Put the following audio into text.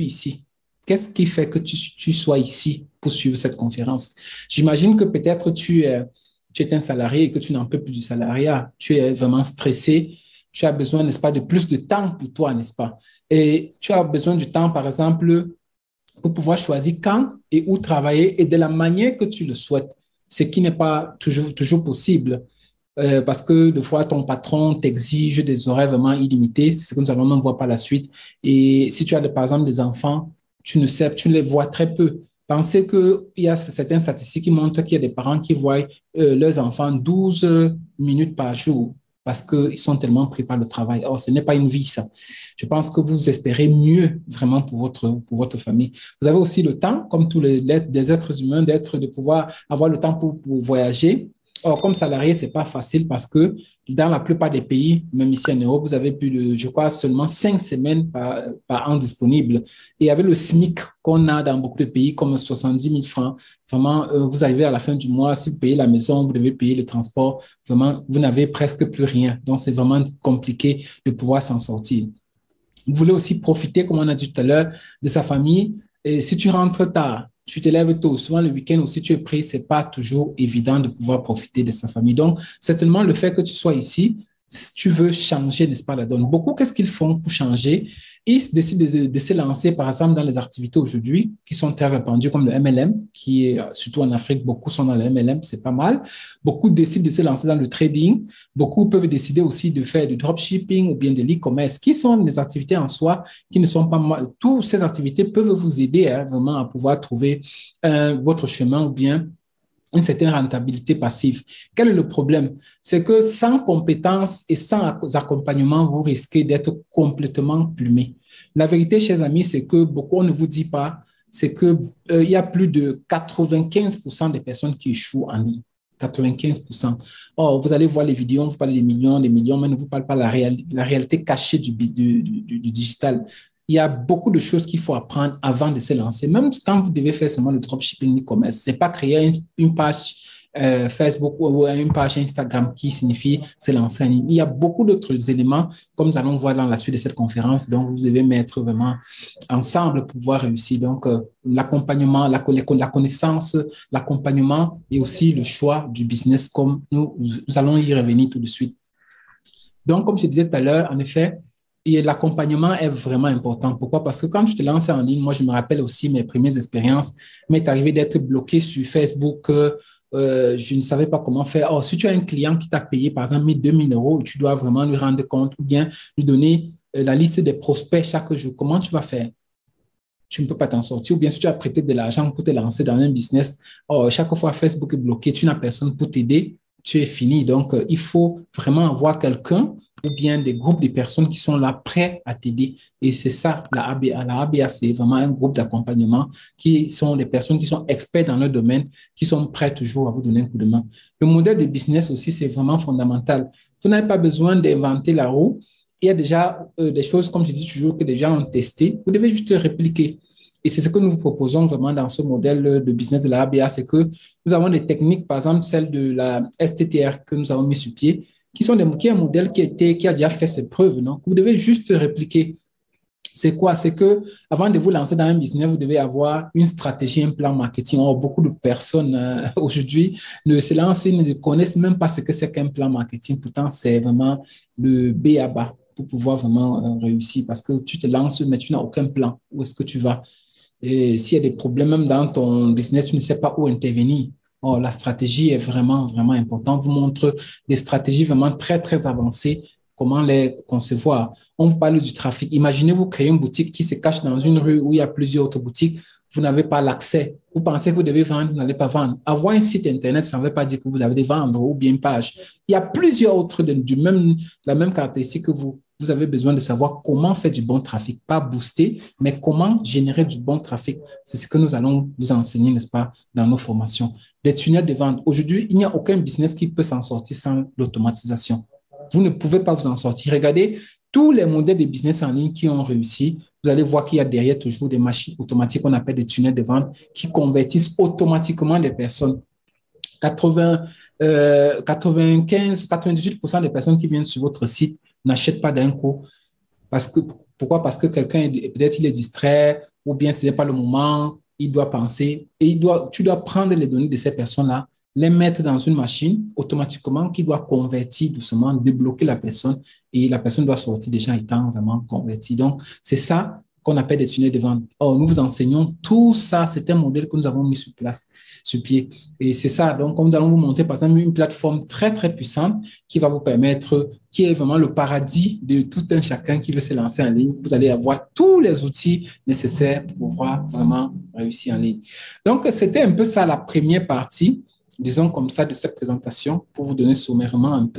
Ici. Qu'est-ce qui fait que tu sois ici pour suivre cette conférence? J'imagine que peut-être tu es un salarié et que tu n'en peux plus du salariat. Tu es vraiment stressé. Tu as besoin, n'est-ce pas, de plus de temps pour toi, n'est-ce pas? Et tu as besoin du temps, par exemple, pour pouvoir choisir quand et où travailler et de la manière que tu le souhaites, ce qui n'est pas toujours possible. Parce que des fois, ton patron t'exige des horaires vraiment illimités. C'est ce que nous allons même voir par la suite. Et si tu as, par exemple, des enfants, tu ne les vois très peu. Pensez qu'il y a certaines statistiques qui montrent qu'il y a des parents qui voient leurs enfants 12 minutes par jour parce qu'ils sont tellement pris par le travail. Or, ce n'est pas une vie, ça. Je pense que vous espérez mieux vraiment pour votre famille. Vous avez aussi le temps, comme tous les êtres humains, de pouvoir avoir le temps pour voyager. Or, comme salarié, ce n'est pas facile parce que dans la plupart des pays, même ici en Europe, vous avez plus de, je crois, seulement 5 semaines par an disponibles. Et avec le SMIC qu'on a dans beaucoup de pays, comme 70 000 francs, vraiment, vous arrivez à la fin du mois, si vous payez la maison, vous devez payer le transport, vraiment, vous n'avez presque plus rien. Donc, c'est vraiment compliqué de pouvoir s'en sortir. Vous voulez aussi profiter, comme on a dit tout à l'heure, de sa famille. Et si tu rentres tard, tu te lèves tôt, souvent le week-end aussi tu es pris, ce n'est pas toujours évident de pouvoir profiter de sa famille. Donc, certainement, le fait que tu sois ici, tu veux changer, n'est-ce pas, la donne. Beaucoup, qu'est-ce qu'ils font pour changer? Ils décident de se lancer, par exemple, dans les activités aujourd'hui qui sont très répandues, comme le MLM, qui est, surtout en Afrique, beaucoup sont dans le MLM, c'est pas mal. Beaucoup décident de se lancer dans le trading. Beaucoup peuvent décider aussi de faire du dropshipping ou bien de l'e-commerce, qui sont des activités en soi qui ne sont pas mal. Toutes ces activités peuvent vous aider vraiment à pouvoir trouver votre chemin ou bien une certaine rentabilité passive. Quel est le problème? C'est que sans compétences et sans accompagnement, vous risquez d'être complètement plumé. La vérité, chers amis, c'est que beaucoup on ne vous dit pas, c'est qu'il y a plus de 95% des personnes qui échouent en ligne. 95%. Or, vous allez voir les vidéos, on vous parle des millions, mais ne vous parle pas de la réalité cachée du digital. Il y a beaucoup de choses qu'il faut apprendre avant de se lancer. Même quand vous devez faire seulement le dropshipping e-commerce, ce n'est pas créer une page Facebook ou une page Instagram qui signifie se lancer en ligne. Il y a beaucoup d'autres éléments, comme nous allons voir dans la suite de cette conférence, donc vous devez mettre vraiment ensemble pour pouvoir réussir. Donc, l'accompagnement, la connaissance, l'accompagnement et aussi le choix du business, comme nous allons y revenir tout de suite. Donc, comme je disais tout à l'heure, en effet, et l'accompagnement est vraiment important. Pourquoi? Parce que quand tu te lances en ligne, moi, je me rappelle aussi mes premières expériences, m'est arrivé d'être bloqué sur Facebook. Je ne savais pas comment faire. Or, si tu as un client qui t'a payé, par exemple, 1 2 000 euros, tu dois vraiment lui rendre compte ou bien lui donner la liste des prospects chaque jour. Comment tu vas faire? Tu ne peux pas t'en sortir. Ou bien si tu as prêté de l'argent pour te lancer dans un business, chaque fois Facebook est bloqué, tu n'as personne pour t'aider, tu es fini. Donc, il faut vraiment avoir quelqu'un ou bien des groupes de personnes qui sont là prêts à t'aider. Et c'est ça, la ABA. La ABA, c'est vraiment un groupe d'accompagnement qui sont des personnes qui sont experts dans leur domaine, qui sont prêts toujours à vous donner un coup de main. Le modèle de business aussi, c'est vraiment fondamental. Vous n'avez pas besoin d'inventer la roue. Il y a déjà des choses, comme je dis toujours, que les gens ont testé. Vous devez juste répliquer. Et c'est ce que nous vous proposons vraiment dans ce modèle de business de la ABA, c'est que nous avons des techniques, par exemple, celle de la STTR que nous avons mis sur pied, qui est un modèle qui a déjà fait ses preuves. Non? Vous devez juste répliquer. C'est quoi? C'est que avant de vous lancer dans un business, vous devez avoir une stratégie, un plan marketing. Or, beaucoup de personnes aujourd'hui ne se lancent, ne connaissent même pas ce que c'est qu'un plan marketing. Pourtant, c'est vraiment le B à bas pour pouvoir vraiment réussir parce que tu te lances, mais tu n'as aucun plan. Où est-ce que tu vas? Et s'il y a des problèmes même dans ton business, tu ne sais pas où intervenir. Oh, la stratégie est vraiment, vraiment importante. On vous montre des stratégies vraiment très, très avancées, comment les concevoir. On vous parle du trafic. Imaginez, vous créez une boutique qui se cache dans une rue où il y a plusieurs autres boutiques. Vous n'avez pas l'accès. Vous pensez que vous devez vendre, vous n'allez pas vendre. Avoir un site Internet, ça ne veut pas dire que vous avez des vendre ou bien une page. Il y a plusieurs autres de la même caractéristique que vous. Vous avez besoin de savoir comment faire du bon trafic, pas booster, mais comment générer du bon trafic. C'est ce que nous allons vous enseigner, n'est-ce pas, dans nos formations. Les tunnels de vente. Aujourd'hui, il n'y a aucun business qui peut s'en sortir sans l'automatisation. Vous ne pouvez pas vous en sortir. Regardez tous les modèles de business en ligne qui ont réussi, vous allez voir qu'il y a derrière toujours des machines automatiques qu'on appelle des tunnels de vente qui convertissent automatiquement les personnes. 95, 98% des personnes qui viennent sur votre site n'achètent pas d'un coup. Pourquoi? Parce que quelqu'un, peut-être il est distrait ou bien ce n'est pas le moment, il doit penser et tu dois prendre les données de ces personnes-là, les mettre dans une machine automatiquement qui doit convertir doucement, débloquer la personne et la personne doit sortir déjà étant vraiment convertie. Donc, c'est ça qu'on appelle des tunnels de vente. Or, nous vous enseignons tout ça. C'est un modèle que nous avons mis sur place, sur pied. Et c'est ça. Donc, comme nous allons vous montrer, par exemple, une plateforme très, très puissante qui va vous permettre, qui est vraiment le paradis de tout un chacun qui veut se lancer en ligne. Vous allez avoir tous les outils nécessaires pour pouvoir vraiment réussir en ligne. Donc, c'était un peu ça la première partie, disons comme ça, de cette présentation pour vous donner sommairement un peu